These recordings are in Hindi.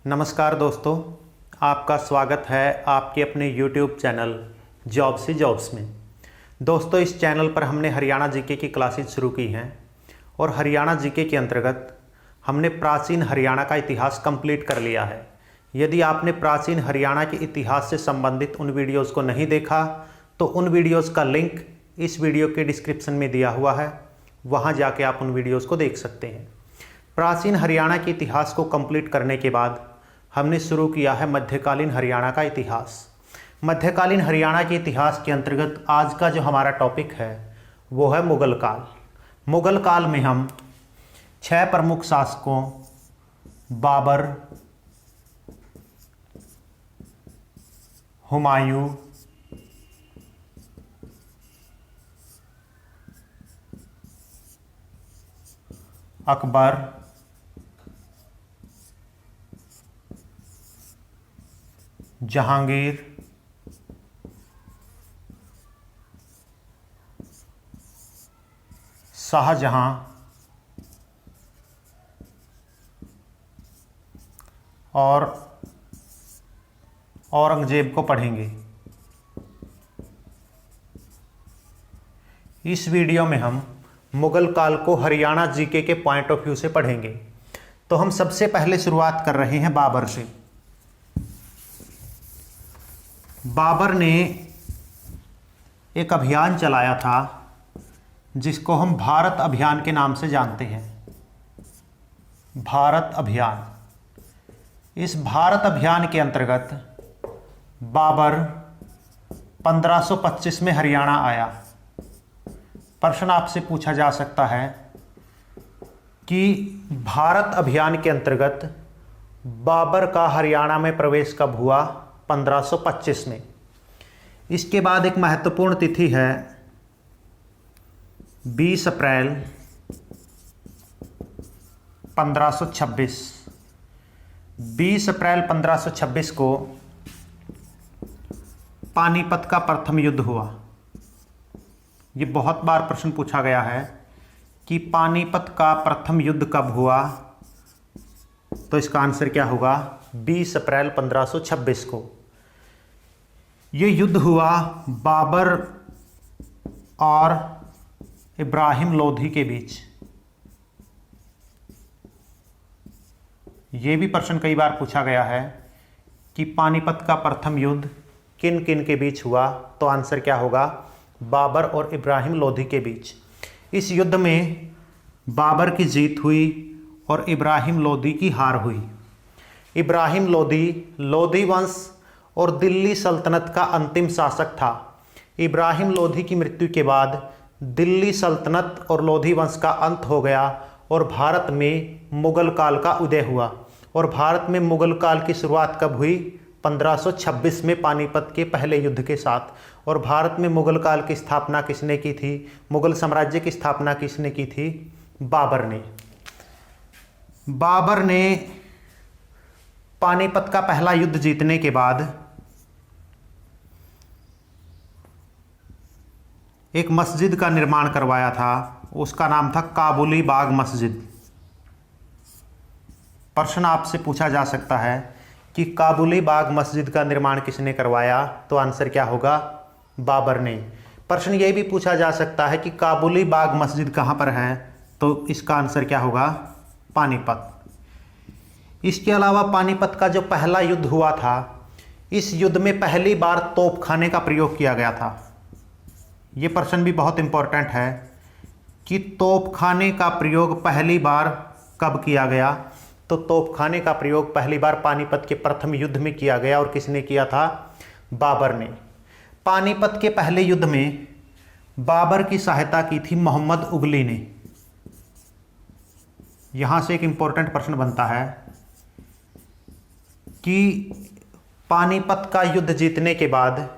नमस्कार दोस्तों, आपका स्वागत है आपके अपने YouTube चैनल जॉब से जॉब्स में। दोस्तों, इस चैनल पर हमने हरियाणा जीके की क्लासेज शुरू की हैं और हरियाणा जीके के अंतर्गत हमने प्राचीन हरियाणा का इतिहास कंप्लीट कर लिया है। यदि आपने प्राचीन हरियाणा के इतिहास से संबंधित उन वीडियोस को नहीं देखा तो उन वीडियोस का लिंक इस वीडियो के डिस्क्रिप्शन में दिया हुआ है, वहाँ जाके आप उन वीडियोस को देख सकते हैं। प्राचीन हरियाणा के इतिहास को कंप्लीट करने के बाद हमने शुरू किया है मध्यकालीन हरियाणा का इतिहास। मध्यकालीन हरियाणा के इतिहास के अंतर्गत आज का जो हमारा टॉपिक है वो है मुगल काल। मुगल काल में हम 6 प्रमुख शासकों बाबर, हुमायूं, अकबर, जहांगीर, शाहजहां और औरंगजेब को पढ़ेंगे। इस वीडियो में हम मुगल काल को हरियाणा जीके के पॉइंट ऑफ व्यू से पढ़ेंगे। तो हम सबसे पहले शुरुआत कर रहे हैं बाबर से। बाबर ने एक अभियान चलाया था जिसको हम भारत अभियान के नाम से जानते हैं। भारत अभियान। इस भारत अभियान के अंतर्गत बाबर 1525 में हरियाणा आया। प्रश्न आपसे पूछा जा सकता है कि भारत अभियान के अंतर्गत बाबर का हरियाणा में प्रवेश कब हुआ? 1525 में। इसके बाद एक महत्वपूर्ण तिथि है 20 अप्रैल 1526। 20 अप्रैल 1526 को पानीपत का प्रथम युद्ध हुआ। ये बहुत बार प्रश्न पूछा गया है कि पानीपत का प्रथम युद्ध कब हुआ, तो इसका आंसर क्या होगा? 20 अप्रैल 1526 को। ये युद्ध हुआ बाबर और इब्राहिम लोधी के बीच। ये भी प्रश्न कई बार पूछा गया है कि पानीपत का प्रथम युद्ध किन किन के बीच हुआ, तो आंसर क्या होगा? बाबर और इब्राहिम लोधी के बीच। इस युद्ध में बाबर की जीत हुई और इब्राहिम लोधी की हार हुई। इब्राहिम लोधी लोधी वंश और दिल्ली सल्तनत का अंतिम शासक था। इब्राहिम लोधी की मृत्यु के बाद दिल्ली सल्तनत और लोधी वंश का अंत हो गया और भारत में मुगल काल का उदय हुआ। और भारत में मुगल काल की शुरुआत कब हुई? 1526 में पानीपत के पहले युद्ध के साथ। और भारत में मुगल काल की स्थापना किसने की थी? मुगल साम्राज्य की स्थापना किसने की थी? बाबर ने। बाबर ने पानीपत का पहला युद्ध जीतने के बाद एक मस्जिद का निर्माण करवाया था। उसका नाम था काबुली बाग मस्जिद। प्रश्न आपसे पूछा जा सकता है कि काबुली बाग मस्जिद का निर्माण किसने करवाया, तो आंसर क्या होगा? बाबर ने। प्रश्न ये भी पूछा जा सकता है कि काबुली बाग मस्जिद कहाँ पर है, तो इसका आंसर क्या होगा? पानीपत। इसके अलावा पानीपत का जो पहला युद्ध हुआ था, इस युद्ध में पहली बार तोपखाने का प्रयोग किया गया था। ये प्रश्न भी बहुत इंपॉर्टेंट है कि तोपखाने का प्रयोग पहली बार कब किया गया, तो तोपखाने का प्रयोग पहली बार पानीपत के प्रथम युद्ध में किया गया। और किसने किया था? बाबर ने। पानीपत के पहले युद्ध में बाबर की सहायता की थी मोहम्मद उगली ने। यहाँ से एक इंपॉर्टेंट प्रश्न बनता है कि पानीपत का युद्ध जीतने के बाद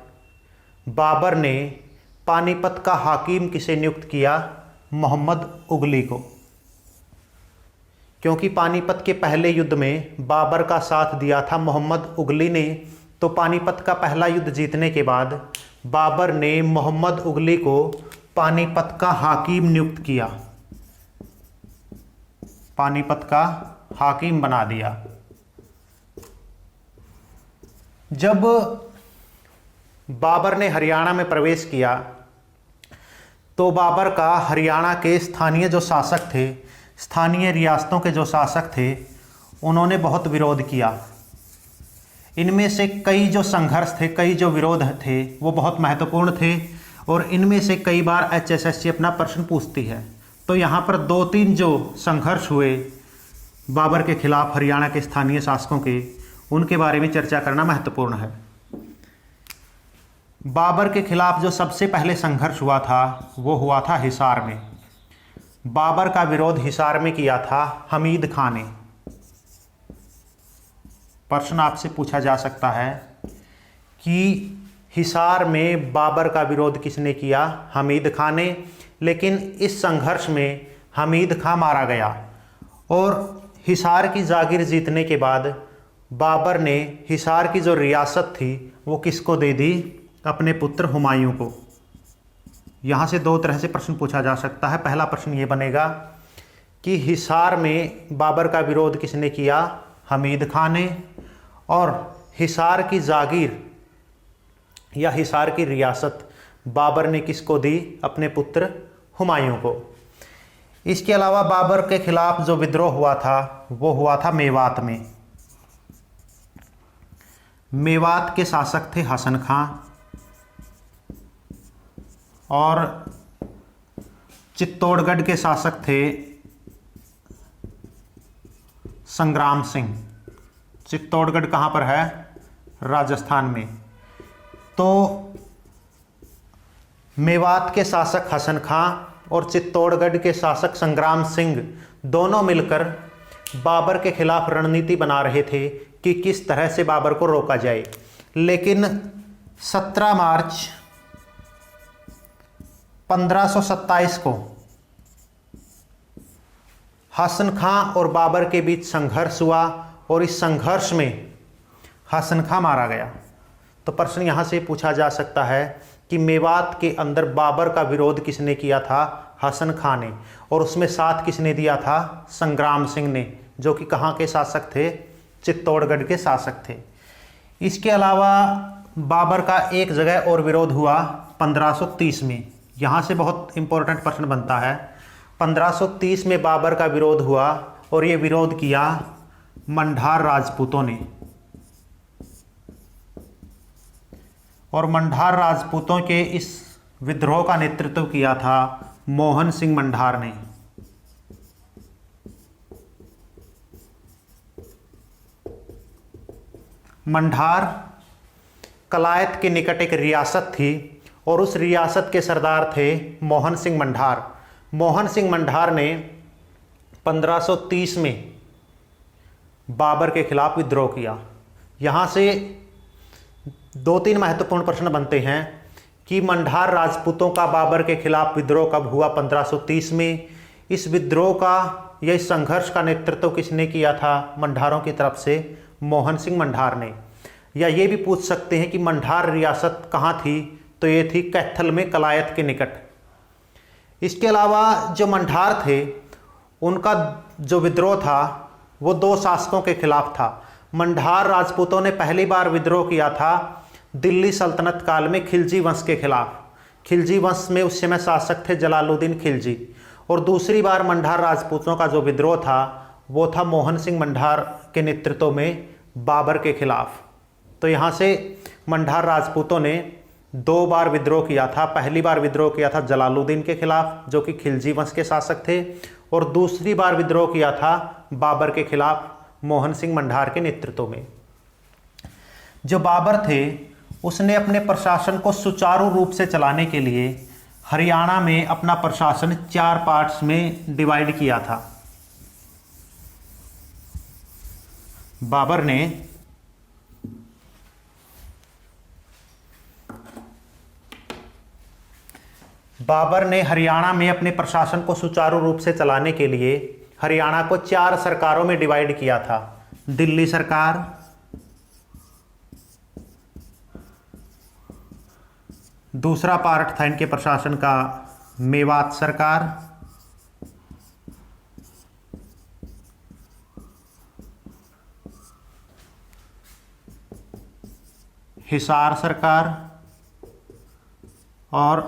बाबर ने पानीपत का हाकिम किसे नियुक्त किया? मोहम्मद उगली को। क्योंकि पानीपत के पहले युद्ध में बाबर का साथ दिया था मोहम्मद उगली ने, तो पानीपत का पहला युद्ध जीतने के बाद बाबर ने मोहम्मद उगली को पानीपत का हाकिम नियुक्त किया। पानीपत का हाकिम बना दिया। जब बाबर ने हरियाणा में प्रवेश किया तो बाबर का हरियाणा के स्थानीय जो शासक थे, स्थानीय रियासतों के जो शासक थे, उन्होंने बहुत विरोध किया। इनमें से कई जो संघर्ष थे, कई जो विरोध थे, वो बहुत महत्वपूर्ण थे और इनमें से कई बार HSSC अपना प्रश्न पूछती है। तो यहाँ पर 2-3 जो संघर्ष हुए बाबर के खिलाफ हरियाणा के स्थानीय शासकों के, उनके बारे में चर्चा करना महत्वपूर्ण है। बाबर के खिलाफ जो सबसे पहले संघर्ष हुआ था वो हुआ था हिसार में। बाबर का विरोध हिसार में किया था हमीद खां ने। प्रश्न आपसे पूछा जा सकता है कि हिसार में बाबर का विरोध किसने किया? हमीद खां ने। लेकिन इस संघर्ष में हमीद खां मारा गया और हिसार की जागीर जीतने के बाद बाबर ने हिसार की जो रियासत थी वो किसको दे दी? अपने पुत्र हुमायूं को। यहाँ से 2 तरह से प्रश्न पूछा जा सकता है। पहला प्रश्न ये बनेगा कि हिसार में बाबर का विरोध किसने किया? हमीद खां ने। और हिसार की जागीर या हिसार की रियासत बाबर ने किसको दी? अपने पुत्र हुमायूं को। इसके अलावा बाबर के खिलाफ जो विद्रोह हुआ था वो हुआ था मेवात में। मेवात के शासक थे हसन खां और चित्तौड़गढ़ के शासक थे संग्राम सिंह। चित्तौड़गढ़ कहाँ पर है? राजस्थान में। तो मेवात के शासक हसन खां और चित्तौड़गढ़ के शासक संग्राम सिंह दोनों मिलकर बाबर के खिलाफ रणनीति बना रहे थे कि किस तरह से बाबर को रोका जाए। लेकिन 17 मार्च 1527 को हसन खां और बाबर के बीच संघर्ष हुआ और इस संघर्ष में हसन खां मारा गया। तो प्रश्न यहाँ से पूछा जा सकता है कि मेवात के अंदर बाबर का विरोध किसने किया था? हसन खां ने। और उसमें साथ किसने दिया था? संग्राम सिंह ने, जो कि कहाँ के शासक थे? चित्तौड़गढ़ के शासक थे। इसके अलावा बाबर का एक जगह और विरोध हुआ 1530 में। यहाँ से बहुत इंपॉर्टेंट प्रश्न बनता है। 1530 में बाबर का विरोध हुआ और ये विरोध किया मंढार राजपूतों ने। और मंढार राजपूतों के इस विद्रोह का नेतृत्व किया था मोहन सिंह मंढार ने। मंढार कलायत के निकट एक रियासत थी और उस रियासत के सरदार थे मोहन सिंह मंढार। मोहन सिंह मंढार ने 1530 में बाबर के खिलाफ विद्रोह किया। यहाँ से 2-3 महत्वपूर्ण प्रश्न बनते हैं कि मंढार राजपूतों का बाबर के खिलाफ विद्रोह कब हुआ? 1530 में। इस विद्रोह का या इस संघर्ष का नेतृत्व किसने किया था मंढारों की तरफ से? मोहन सिंह मंढार ने। या ये भी पूछ सकते हैं कि मंढार रियासत कहाँ थी? तो ये थी कैथल में, कलायत के निकट। इसके अलावा जो मंढार थे उनका जो विद्रोह था वो 2 शासकों के खिलाफ था। मंढार राजपूतों ने पहली बार विद्रोह किया था दिल्ली सल्तनत काल में खिलजी वंश के खिलाफ। खिलजी वंश में उस समय शासक थे जलालुद्दीन खिलजी। और दूसरी बार मंढार राजपूतों का जो विद्रोह था वो था मोहन सिंह मंढार के नेतृत्व में बाबर के खिलाफ। तो यहाँ से मंढार राजपूतों ने 2 बार विद्रोह किया था। पहली बार विद्रोह किया था जलालुद्दीन के खिलाफ जो कि खिलजी वंश के शासक थे, और दूसरी बार विद्रोह किया था बाबर के खिलाफ मोहन सिंह मंढार के नेतृत्व में। जो बाबर थे उसने अपने प्रशासन को सुचारू रूप से चलाने के लिए हरियाणा में अपना प्रशासन 4 पार्ट्स में डिवाइड किया था। बाबर ने हरियाणा में अपने प्रशासन को सुचारू रूप से चलाने के लिए हरियाणा को 4 सरकारों में डिवाइड किया था। दिल्ली सरकार, दूसरा पार्ट था इनके प्रशासन का मेवात सरकार, हिसार सरकार और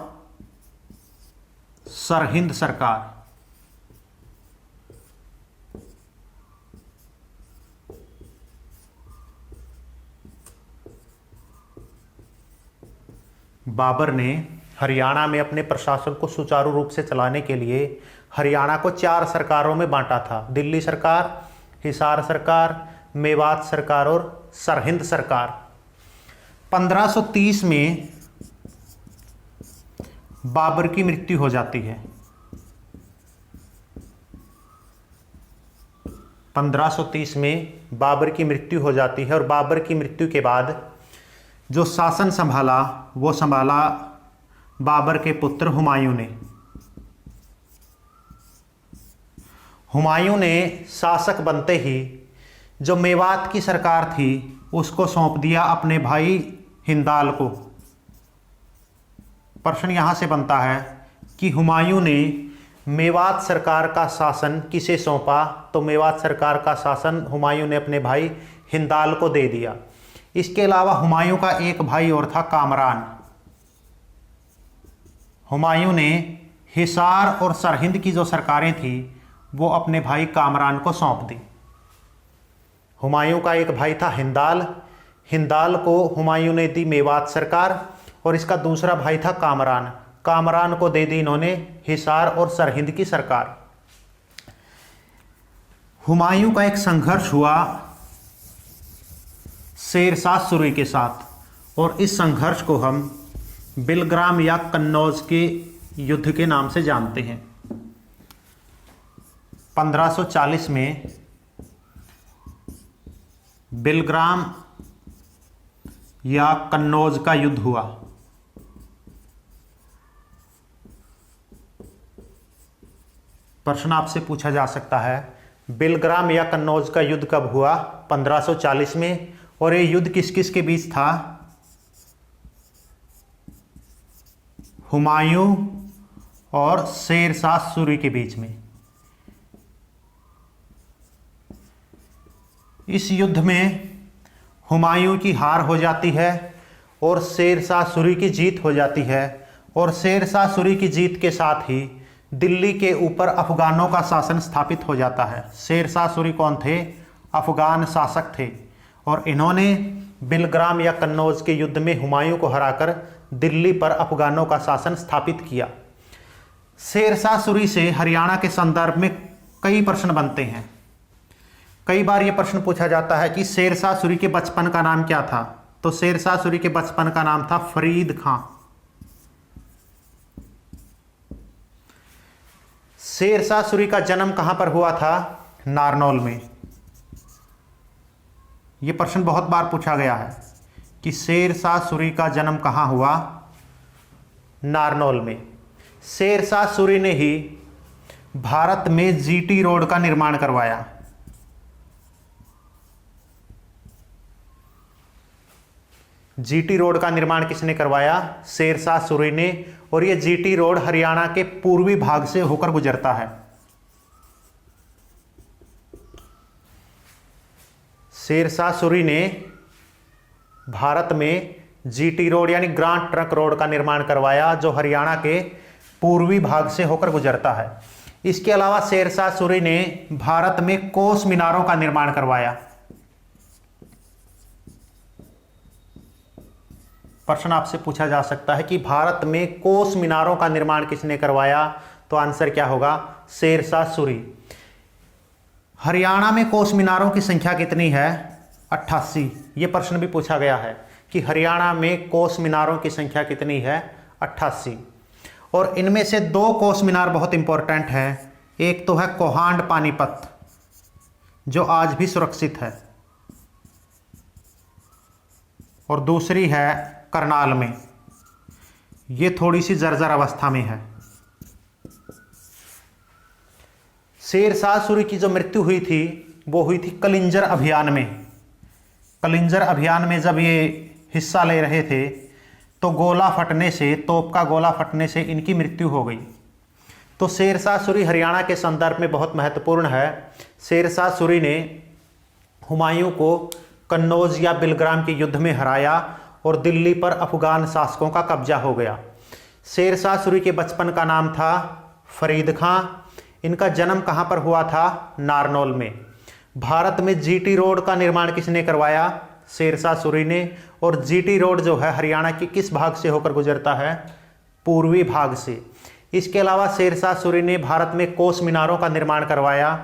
सरहिंद सरकार। बाबर ने हरियाणा में अपने प्रशासन को सुचारू रूप से चलाने के लिए हरियाणा को 4 सरकारों में बांटा था। दिल्ली सरकार, हिसार सरकार, मेवात सरकार और सरहिंद सरकार। 1530 में बाबर की मृत्यु हो जाती है। 1530 में बाबर की मृत्यु हो जाती है और बाबर की मृत्यु के बाद जो शासन संभाला वो संभाला बाबर के पुत्र हुमायूं ने। हुमायूं ने शासक बनते ही जो मेवात की सरकार थी उसको सौंप दिया अपने भाई हिंदाल को। प्रश्न यहाँ से बनता है कि हुमायूं ने मेवात सरकार का शासन किसे सौंपा? तो मेवात सरकार का शासन हुमायूं ने अपने भाई हिंदाल को दे दिया। इसके अलावा हुमायूं का एक भाई और था, कामरान। हुमायूं ने हिसार और सरहिंद की जो सरकारें थी वो अपने भाई कामरान को सौंप दी। हुमायूं का एक भाई था हिंदाल, हिंदाल को हुमायूं ने दी मेवात सरकार और इसका दूसरा भाई था कामरान, कामरान को दे दी इन्होंने हिसार और सरहिंद की सरकार। हुमायूं का एक संघर्ष हुआ शेरशाह सूरी के साथ और इस संघर्ष को हम बिलग्राम या कन्नौज के युद्ध के नाम से जानते हैं। 1540 में बिलग्राम या कन्नौज का युद्ध हुआ। प्रश्न आपसे पूछा जा सकता है बिलग्राम या कन्नौज का युद्ध कब हुआ? 1540 में। और ये युद्ध किस किस के बीच था? हुमायूं और शेरशाह सूरी के बीच में। इस युद्ध में हुमायूं की हार हो जाती है और शेरशाह सूरी की जीत हो जाती है और शेरशाह सूरी की जीत के साथ ही दिल्ली के ऊपर अफगानों का शासन स्थापित हो जाता है। शेरशाह सूरी कौन थे? अफगान शासक थे और इन्होंने बिलग्राम या कन्नौज के युद्ध में हुमायूं को हराकर दिल्ली पर अफगानों का शासन स्थापित किया। शेरशाह सूरी से हरियाणा के संदर्भ में कई प्रश्न बनते हैं। कई बार यह प्रश्न पूछा जाता है कि शेरशाह सूरी के बचपन का नाम क्या था? तो शेरशाह सूरी के बचपन का नाम था फरीद खां। शेरशाह सूरी का जन्म कहां पर हुआ था? नारनौल में। यह प्रश्न बहुत बार पूछा गया है कि शेरशाह सूरी का जन्म कहां हुआ? नारनौल में। शेरशाह सूरी ने ही भारत में जीटी रोड का निर्माण करवाया। जीटी रोड का निर्माण किसने करवाया? शेरशाह सूरी ने। और यह जीटी रोड हरियाणा के पूर्वी भाग से होकर गुजरता है। शेरशाह सूरी ने भारत में जीटी रोड यानी ग्रांड ट्रंक रोड का निर्माण करवाया जो हरियाणा के पूर्वी भाग से होकर गुजरता है। इसके अलावा शेरशाह सूरी ने भारत में कोस मीनारों का निर्माण करवाया। प्रश्न आपसे पूछा जा सकता है कि भारत में कोस मीनारों का निर्माण किसने करवाया? तो आंसर क्या होगा? शेरशाह सूरी। हरियाणा में कोस मीनारों की संख्या कितनी है? 88। यह प्रश्न भी पूछा गया है कि हरियाणा में कोस मीनारों की संख्या कितनी है? 88। और इनमें से 2 कोस मीनार बहुत इंपॉर्टेंट हैं। एक तो है कोहांड पानीपत जो आज भी सुरक्षित है और दूसरी है करनाल में। ये थोड़ी सी जर्जर अवस्था में है। शेरशाह सूरी की जो मृत्यु हुई थी वो हुई थी कलिंजर अभियान में। कलिंजर अभियान में जब ये हिस्सा ले रहे थे तो गोला फटने से, तोप का गोला फटने से इनकी मृत्यु हो गई। तो शेरशाह सूरी हरियाणा के संदर्भ में बहुत महत्वपूर्ण है। शेरशाह सूरी ने हुमायूं को कन्नौज या बिलग्राम के युद्ध में हराया और दिल्ली पर अफगान शासकों का कब्जा हो गया। शेर शाह सूरी के बचपन का नाम था फरीद खां। इनका जन्म कहाँ पर हुआ था? नारनौल में। भारत में जीटी रोड का निर्माण किसने करवाया? शेर शाह सूरी ने। और जीटी रोड जो है हरियाणा के किस भाग से होकर गुजरता है? पूर्वी भाग से। इसके अलावा शेर शाह सूरी ने भारत में कोस मीनारों का निर्माण करवाया।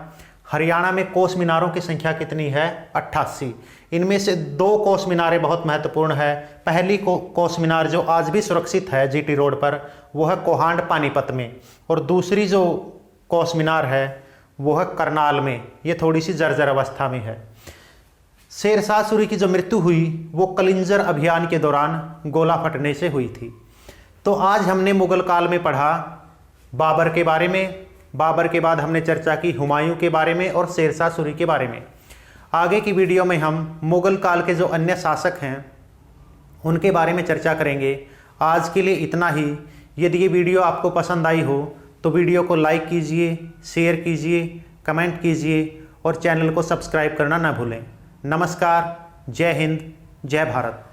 हरियाणा में कोस मीनारों की संख्या कितनी है? 88। इनमें से 2 कोस मीनारें बहुत महत्वपूर्ण है। पहली कोस मीनार जो आज भी सुरक्षित है जीटी रोड पर, वो है कोहांड पानीपत में, और दूसरी जो कोस मीनार है वो है करनाल में। ये थोड़ी सी जर्जर अवस्था में है। शेर शाह सूरी की जो मृत्यु हुई वो कलिंजर अभियान के दौरान गोला फटने से हुई थी। तो आज हमने मुगल काल में पढ़ा बाबर के बारे में। बाबर के बाद हमने चर्चा की हुमायूं के बारे में और शेर शाह सूरी के बारे में। आगे की वीडियो में हम मुगल काल के जो अन्य शासक हैं उनके बारे में चर्चा करेंगे। आज के लिए इतना ही। यदि ये वीडियो आपको पसंद आई हो तो वीडियो को लाइक कीजिए, शेयर कीजिए, कमेंट कीजिए और चैनल को सब्सक्राइब करना ना भूलें। नमस्कार, जय हिंद, जय भारत।